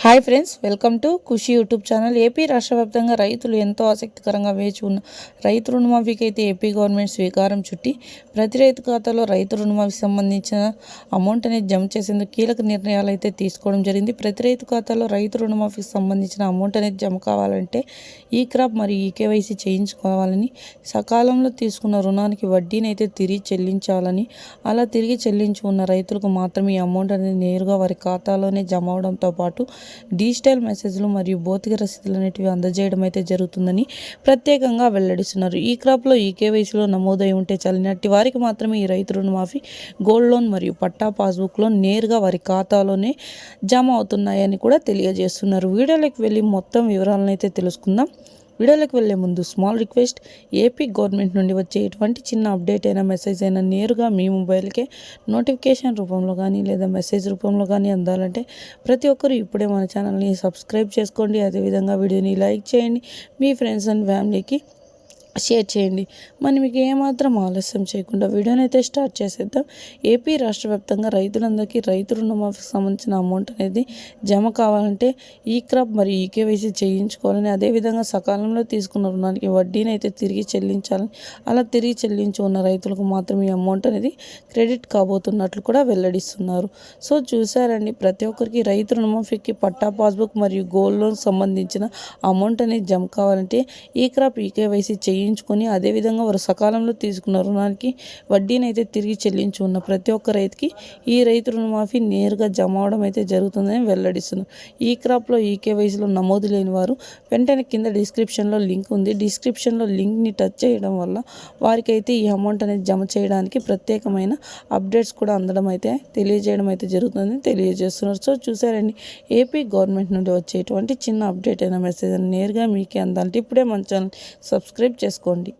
Hi friends, welcome to Khushi YouTube channel. AP రాష్ట్ర వ్యాప్తంగా రైతులు ఎంతో ఆసక్తికరంగా వేచి ఉన్న రైతు రుణమాఫీకి అయితే ఏపీ గవర్నమెంట్ స్వీకారం చుట్టి ప్రతి రైతు ఖాతాలో రైతు రుణమాఫీకి సంబంధించిన అమౌంట్ అనేది జమ చేసేందుకు కీలక నిర్ణయాలు అయితే తీసుకోవడం జరిగింది. ప్రతి రైతు ఖాతాలో రైతు రుణమాఫీకి సంబంధించిన అమౌంట్ అనేది జమ కావాలంటే ఈ క్రాప్ మరియు ఈకేవైసీ చేయించుకోవాలని, సకాలంలో తీసుకున్న రుణానికి వడ్డీని అయితే తిరిగి చెల్లించాలని, అలా తిరిగి చెల్లించి ఉన్న రైతులకు మాత్రమే ఈ అమౌంట్ అనేది నేరుగా వారి ఖాతాలోనే జమ అవడంతో పాటు డిజిటల్ మెసేజ్లు మరియు భౌతిక రసీదులు అనేటివి అందజేయడం అయితే జరుగుతుందని ప్రత్యేకంగా వెల్లడిస్తున్నారు. ఈ క్రాప్లో ఈ కేవైసీలో నమోదై ఉంటే చాలినట్టి వారికి మాత్రమే ఈ రైతు రుణమాఫీ, గోల్డ్ లోన్ మరియు పట్టా పాస్బుక్లో నేరుగా వారి ఖాతాలోనే జమ అవుతున్నాయని కూడా తెలియజేస్తున్నారు. వీడియోలోకి వెళ్ళి మొత్తం వివరాలను అయితే తెలుసుకుందాం. వీడియోలోకి వెళ్ళే ముందు స్మాల్ రిక్వెస్ట్, ఏపీ గవర్నమెంట్ నుండి వచ్చే ఎటువంటి చిన్న అప్డేట్ అయినా మెసేజ్ అయినా నేరుగా మీ మొబైల్కే నోటిఫికేషన్ రూపంలో కానీ లేదా మెసేజ్ రూపంలో కానీ అందాలంటే ప్రతి ఒక్కరు ఇప్పుడే మన ఛానల్ని సబ్స్క్రైబ్ చేసుకోండి. అదేవిధంగా వీడియోని లైక్ చేయండి, మీ ఫ్రెండ్స్ అండ్ ఫ్యామిలీకి షేర్ చేయండి. మనం మీకు ఏమాత్రం ఆలస్యం చేయకుండా వీడియోని అయితే స్టార్ట్ చేసేద్దాం. ఏపీ రాష్ట్ర వ్యాప్తంగా రైతులందరికీ రైతు రుణమాఫీకి సంబంధించిన అమౌంట్ అనేది జమ కావాలంటే ఈ క్రాప్ మరియు ఈకేవైసీ చేయించుకోవాలని, అదేవిధంగా సకాలంలో తీసుకున్న రుణానికి వడ్డీని అయితే తిరిగి చెల్లించాలని, అలా తిరిగి చెల్లించి ఉన్న రైతులకు మాత్రం ఈ అమౌంట్ అనేది క్రెడిట్ కాబోతున్నట్లు కూడా వెల్లడిస్తున్నారు. సో చూసారండి, ప్రతి ఒక్కరికి రైతు రుణమాఫీకి పట్టా పాస్బుక్ మరియు గోల్డ్ లోన్ సంబంధించిన అమౌంట్ అనేది జమ కావాలంటే ఈ క్రాప్ ఈకేవైసీ చేయించుకొని, అదేవిధంగా వారు సకాలంలో తీసుకున్న రుణానికి వడ్డీని అయితే తిరిగి చెల్లించి ఉన్న ప్రతి ఒక్క రైతుకి ఈ రైతు రుణమాఫీ నేరుగా జమ అవడం అయితే జరుగుతుందని వెల్లడిస్తున్నారు. ఈ క్రాప్లో ఈ కేవైసీలో నమోదు లేని వారు వెంటనే కింద డిస్క్రిప్షన్లో లింక్ ఉంది. డిస్క్రిప్షన్లో లింక్ని టచ్ చేయడం వల్ల వారికైతే ఈ అమౌంట్ అనేది జమ చేయడానికి ప్రత్యేకమైన అప్డేట్స్ కూడా అందడం అయితే తెలియజేయడం అయితే జరుగుతుందని తెలియజేస్తున్నారు. సో చూసారండి, ఏపీ గవర్నమెంట్ నుండి వచ్చేటువంటి చిన్న అప్డేట్ అయిన మెసేజ్ అని నేరుగా మీకే అందాలంటే ఇప్పుడే మన ఛానల్ సబ్స్క్రైబ్ చేసుకోండి.